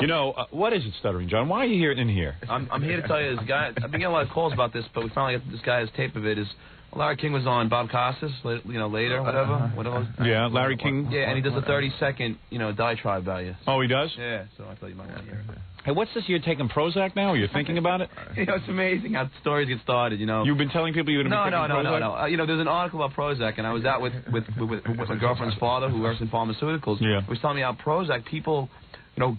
You know, what is it, Stuttering John? Why are you here in here? I'm here to tell you, this guy, I've been getting a lot of calls about this, but we finally got this guy's tape of it. Larry King was on Bob Costas, later, whatever. Yeah, Larry King. Yeah, and he does a 30-second, diatribe about you. Oh, he does? Yeah, so I thought you might want to hear it. Hey, what's this? You're taking Prozac now? Are you thinking about it? It's amazing how stories get started, You've been telling people you're going to be taking Prozac? No. There's an article about Prozac, and I was out with my girlfriend's father, who works in pharmaceuticals. Yeah. He was telling me how Prozac, people,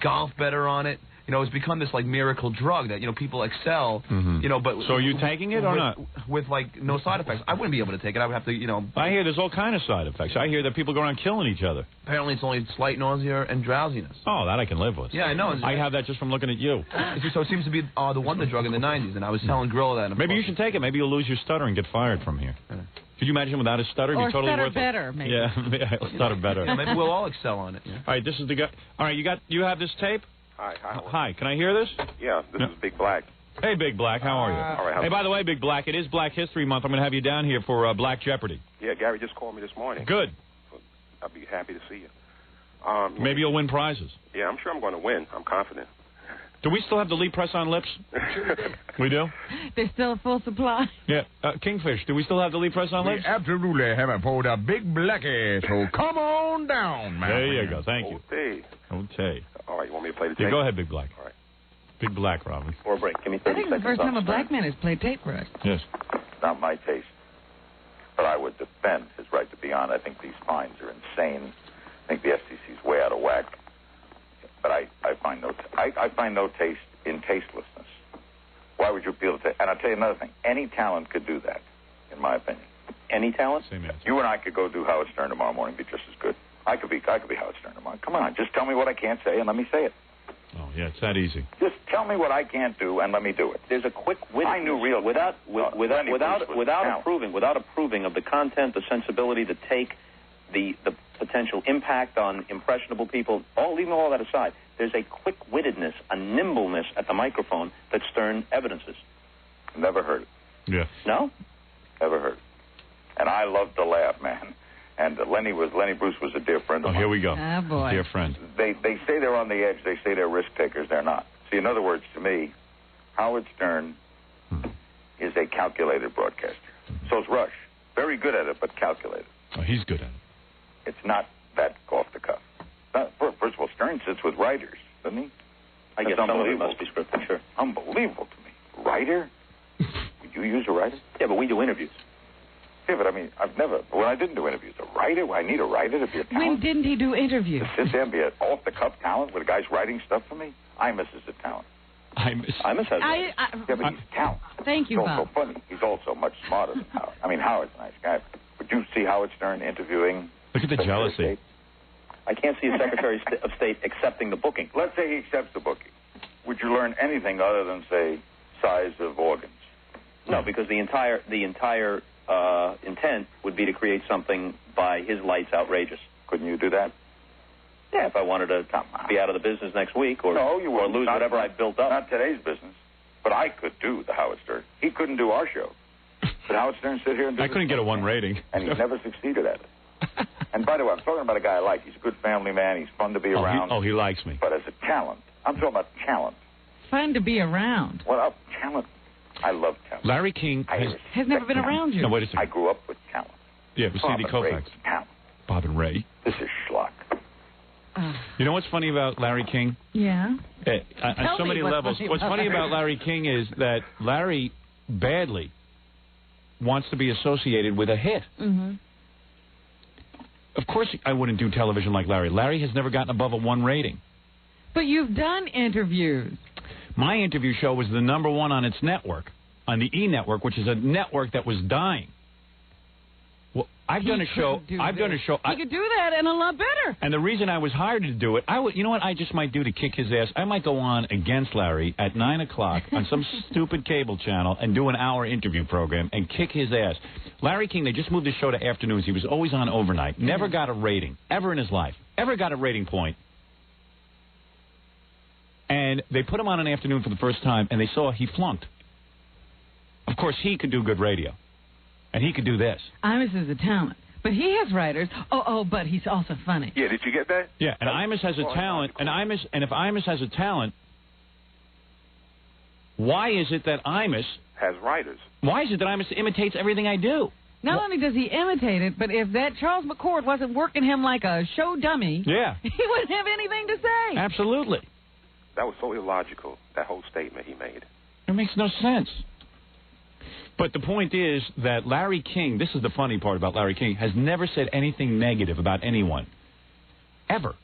golf better on it. It's become this miracle drug that people excel. But so are you taking it or not? With no side effects. I wouldn't be able to take it. I would have to I hear there's all kind of side effects. I hear that people go around killing each other. Apparently it's only slight nausea and drowsiness. Oh, that I can live with. Yeah, I know. I have that just from looking at you. So it seems to be the wonder drug in the 90s, and I was telling Gorilla that. Maybe you should take it. Maybe you'll lose your stutter and get fired from here. Could you imagine without a stutter? Or be totally stutter worthless? better, maybe. Yeah, stutter better. Maybe we'll all excel on it. Yeah. All right, this is the guy. All right, you have this tape? Hi. Hi, can I hear this? Yeah, this is Big Black. Hey, Big Black, how are you? All right. Hey, by the way, Big Black, it is Black History Month. I'm going to have you down here for Black Jeopardy. Yeah, Gary just called me this morning. Good. I'll be happy to see you. Maybe you'll win prizes. Yeah, I'm sure I'm going to win. I'm confident. Do we still have the Lee press-on lips? We do? There's still full supply. Yeah. Kingfish, do we still have the Lee press-on lips? We absolutely haven't pulled a Big Blackie, so come on down, man. There you go. Thank you. Okay. All right, you want me to play the tape? Yeah, go ahead, Big Black. All right. Big Black, Robin. For a break. Give me 30 I think it's the first time a black man has played tape for us. Yes. Not my taste. But I would defend his right to be on. I think these fines are insane. I think the FCC's way out of whack. But I find no taste in tastelessness. Why would you appeal to? And I'll tell you another thing. Any talent could do that, in my opinion. Any talent? Same answer. You and I could go do Howard Stern tomorrow morning, be just as good. I could be Howard Stern tomorrow. Come on, just tell me what I can't say and let me say it. Oh yeah, it's that easy. Just tell me what I can't do and let me do it. There's a quick wit. I knew real without approving of the content, the sensibility, the take, the potential impact on impressionable people. Leaving all that aside, there's a quick-wittedness, a nimbleness at the microphone that Stern evidences. Never heard it. Yeah. No? Never heard it. And I love to laugh, man. And Lenny Bruce was a dear friend of mine. Here we go. Ah, boy. Dear friend. They say they're on the edge. They say they're risk takers. They're not. See, in other words, to me, Howard Stern is a calculated broadcaster. So's Rush. Very good at it, but calculated. Oh, he's good at it. It's not that off the cuff. First of all, Stern sits with writers, doesn't he? I guess some of it must be scripted, sure. Unbelievable to me. Writer? Would you use a writer? Yeah, but we do interviews. Yeah, but I mean, when I didn't do interviews, a writer? I need a writer to be a talent. When didn't he do interviews? To sit there and be an off-the-cuff talent with guys writing stuff for me? Imus is a talent. Imus has yeah, but he's talent. Thank you, He's Bob. also funny. He's also much smarter than Howard. I mean, Howard's a nice guy. Would you see Howard Stern interviewing? Look at the jealousy. I can't see a Secretary of State accepting the booking. Let's say he accepts the booking. Would you learn anything other than, say, size of organs? No, because the entire intent would be to create something by his lights outrageous. Couldn't you do that? Yeah, if I wanted to be out of the business next week or lose whatever I've built up. Not today's business. But I could do the Howard Stern. He couldn't do our show. But Howard Stern sit here and do I couldn't get a 1 rating. And he never succeeded at it. And by the way, I'm talking about a guy I like. He's a good family man. He's fun to be around. He likes me. But as a talent, I'm talking about talent. Fun to be around. Well, talent. I love talent. Larry King has never been around you. No, wait a second. I grew up with talent. Yeah, with C.D. Koufax. Talent. Bob and Ray. This is schlock. You know what's funny about Larry King? Yeah. On so many levels. What's funny about Larry King is that Larry badly wants to be associated with a hit. Mm-hmm. Of course I wouldn't do television like Larry. Larry has never gotten above a 1 rating. But you've done interviews. My interview show was the #1 on its network, on the E! Network, which is a network that was dying. Well, I've done a show. He could do that and a lot better. And the reason I was hired to do it, you know what I just might do to kick his ass? I might go on against Larry at 9 o'clock on some stupid cable channel and do an hour interview program and kick his ass. Larry King, they just moved his show to afternoons. He was always on overnight. Never got a rating, ever in his life. Ever got a rating point. And they put him on an afternoon for the first time, and they saw he flunked. Of course, he could do good radio. And he could do this. Imus is a talent. But he has writers. But he's also funny. Yeah, did you get that? Yeah, and Imus has a talent, and if Imus has a talent, why is it that Imus has writers? Why is it that Imus imitates everything I do? Not only does he imitate it, but if that Charles McCord wasn't working him like a show dummy, he wouldn't have anything to say. Absolutely. That was so illogical, that whole statement he made. It makes no sense. But the point is that Larry King, this is the funny part about Larry King, has never said anything negative about anyone. Ever.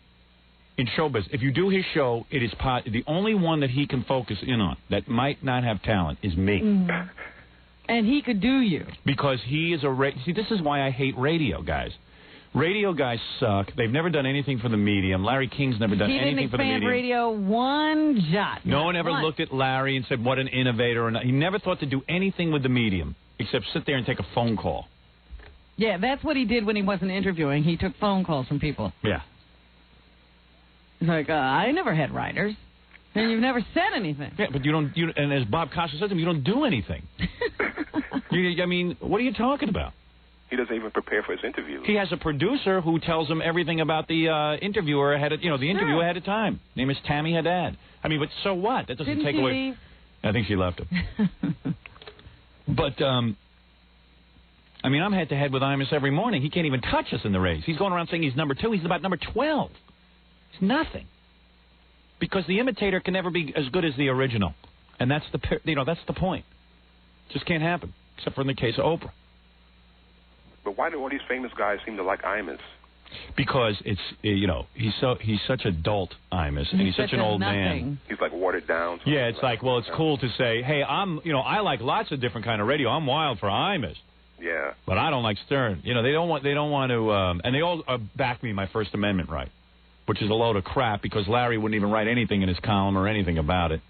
In showbiz. If you do his show, it is the only one that he can focus in on that might not have talent is me. Mm. And he could do you. Because he is see, this is why I hate radio guys. Radio guys suck. They've never done anything for the medium. Larry King's never done anything for the medium. He didn't expand radio one jot. No one ever looked at Larry and said, what an innovator. He never thought to do anything with the medium except sit there and take a phone call. Yeah, that's what he did when he wasn't interviewing. He took phone calls from people. Yeah. He's like, I never had writers. And you've never said anything. Yeah, but and as Bob Costa said to him, you don't do anything. I mean, what are you talking about? He doesn't even prepare for his interview. He has a producer who tells him everything about the interviewer ahead of, interview ahead of time. Name is Tammy Haddad. I mean, but so what? That doesn't take away. Leave? I think she left him. But I mean, I'm head to head with Imus every morning. He can't even touch us in the race. He's going around saying he's number 2. He's about number 12. It's nothing. Because the imitator can never be as good as the original, and that's that's the point. Just can't happen, except for in the case of Oprah. But why do all these famous guys seem to like Imus? Because it's he's such a dolt, Imus, and he's such an old man. He's like watered down. Yeah, it's like it's cool to say, hey, I like lots of different kind of radio. I'm wild for Imus. Yeah. But I don't like Stern. They don't want to, and they all back me my First Amendment right, which is a load of crap because Larry wouldn't even write anything in his column or anything about it.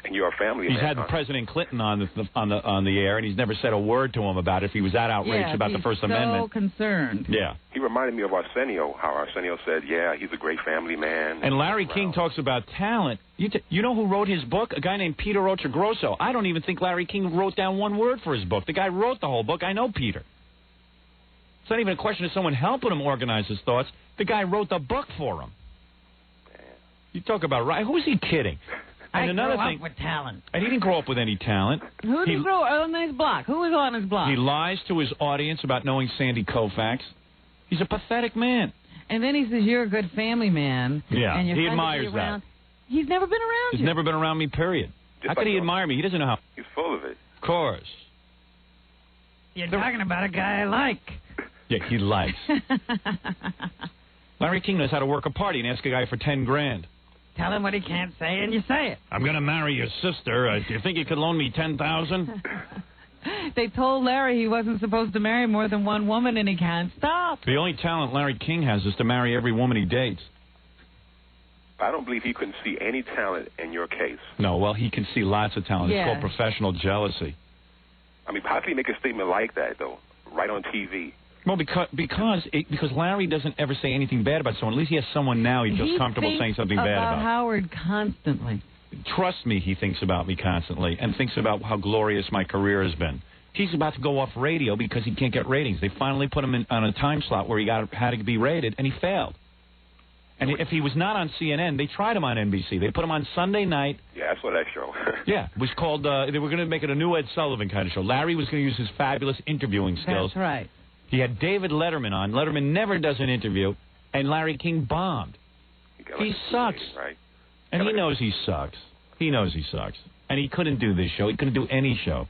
And you're a family man. He's had President Clinton on the air, and he's never said a word to him about it if he was that outraged about the First Amendment. So concerned. Yeah. He reminded me of Arsenio, how Arsenio said, yeah, he's a great family man. And Larry King talks about talent. You know who wrote his book? A guy named Peter Ochogrosso. I don't even think Larry King wrote down one word for his book. The guy wrote the whole book. I know Peter. It's not even a question of someone helping him organize his thoughts. The guy wrote the book for him. You talk about right. Who is he kidding? And another thing, with talent. And he didn't grow up with any talent. Who did he grow on his block? Who was on his block? He lies to his audience about knowing Sandy Koufax. He's a pathetic man. And then he says, you're a good family man. Yeah, and he admires that. He's never been around you. He's never been around me, period. How could he admire me? He doesn't know how. He's full of it. Of course. You're talking about a guy I like. Yeah, he likes. Larry King knows how to work a party and ask a guy for $10,000. Tell him what he can't say, and you say it. I'm going to marry your sister. Do you think you could loan me $10,000? They told Larry he wasn't supposed to marry more than one woman, and he can't stop. The only talent Larry King has is to marry every woman he dates. I don't believe he couldn't see any talent in your case. No, well, he can see lots of talent. Yeah. It's called professional jealousy. I mean, how can he make a statement like that, though, right on TV? Well, because Larry doesn't ever say anything bad about someone. At least he has someone now he feels comfortable saying something bad about. Howard constantly. Trust me, he thinks about me constantly and thinks about how glorious my career has been. He's about to go off radio because he can't get ratings. They finally put him on a time slot where he had to be rated, and he failed. And if he was not on CNN, they tried him on NBC. They put him on Sunday night. Yeah, I saw that show. Yeah, it was called, they were going to make it a new Ed Sullivan kind of show. Larry was going to use his fabulous interviewing skills. That's right. He had David Letterman on. Letterman never does an interview, and Larry King bombed. He sucks. Right? And he knows he sucks. He knows he sucks. And he couldn't do this show. He couldn't do any show.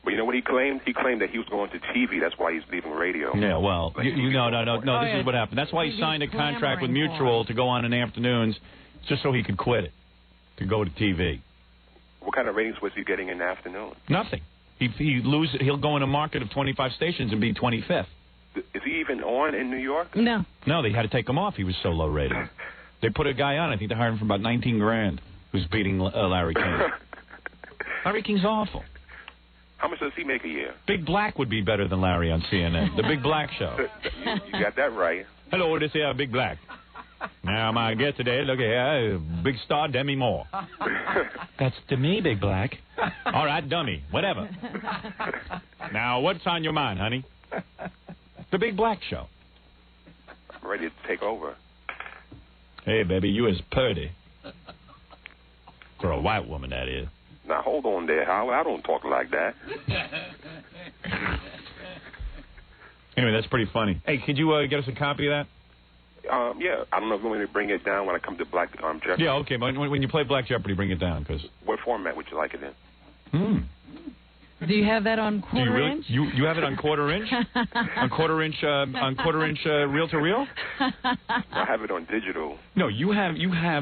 But you know what he claimed? He claimed that he was going to TV. That's why he's leaving radio. Yeah, well, no. This is what happened. That's why he signed a contract with Mutual to go on in the afternoons, just so he could quit it, to go to TV. What kind of ratings was he getting in the afternoon? Nothing. He'll go in a market of 25 stations and be 25th. Is he even on in New York? No. No, they had to take him off. He was so low rated. They put a guy on. I think they hired him for about $19,000, who's beating Larry King. Larry King's awful. How much does he make a year? Big Black would be better than Larry on CNN. The Big Black Show. You got that right. Hello, this is Big Black. Now, my guest today, look here, big star Demi Moore. That's to me, Big Black. All right, dummy, whatever. Now, what's on your mind, honey? The Big Black Show. I'm ready to take over. Hey, baby, you is purty. For a white woman, that is. Now, hold on there, Howard. I don't talk like that. Anyway, that's pretty funny. Hey, could you get us a copy of that? Yeah. I don't know if you want me to bring it down when I come to Black Jeopardy. Yeah, okay. When you play Black Jeopardy, bring it down. What format would you like it in? Do you have that on quarter-inch? You have it on quarter-inch? on quarter-inch reel to reel? I have it on digital. No, you have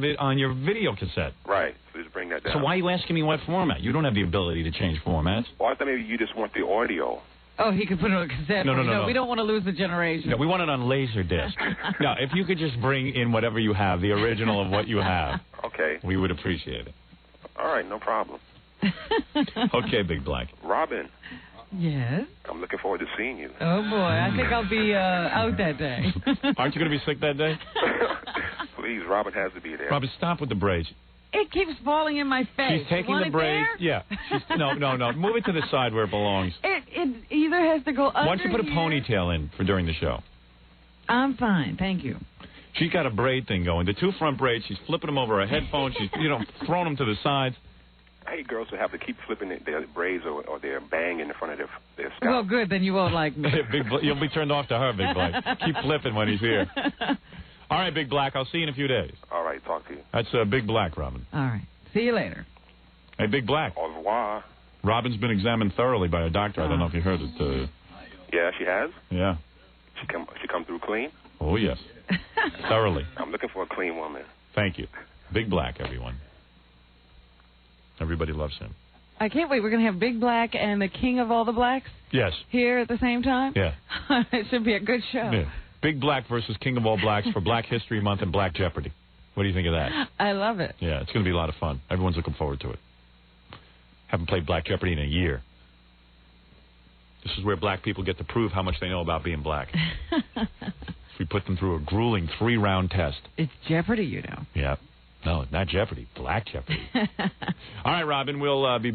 it on your video cassette. Right. So just bring that down. So why are you asking me what format? You don't have the ability to change formats. Well, I thought maybe you just want the audio. Oh, he could put it on a cassette. No. We don't want to lose the generation. No, we want it on Laserdisc. No, if you could just bring in whatever you have, the original of what you have. Okay. We would appreciate it. All right, no problem. Okay, Big Black. Robin. Yes? I'm looking forward to seeing you. Oh, boy. I think I'll be out that day. Aren't you going to be sick that day? Please, Robin has to be there. Robin, stop with the braids. It keeps falling in my face. She's taking the braids. There? Yeah. No. Move it to the side where it belongs. It either has to go under. Why don't you put a ponytail in for during the show? I'm fine. Thank you. She's got a braid thing going. The two front braids, she's flipping them over her headphones. She's, throwing them to the sides. I hate girls who have to keep flipping their braids or their bang in the front of their scalp. Well, good. Then you won't like me. You'll be turned off to her, Big Black. Keep flipping when he's here. All right, Big Black. I'll see you in a few days. All right. Talk to you. That's Big Black, Robin. All right. See you later. Hey, Big Black. Au revoir. Robin's been examined thoroughly by a doctor. I don't know if you heard it. Yeah, she has? Yeah. She come through clean? Oh, yes. Thoroughly. I'm looking for a clean woman. Thank you. Big Black, everyone. Everybody loves him. I can't wait. We're going to have Big Black and the King of all the Blacks Yes. here at the same time? Yeah. It should be a good show. Yeah. Big Black versus King of all Blacks for Black History Month and Black Jeopardy. What do you think of that? I love it. Yeah, it's going to be a lot of fun. Everyone's looking forward to it. Haven't played Black Jeopardy in a year. This is where black people get to prove how much they know about being black. We put them through a grueling 3-round test. It's Jeopardy, you know. Yeah. No, not Jeopardy. Black Jeopardy. All right, Robin, we'll be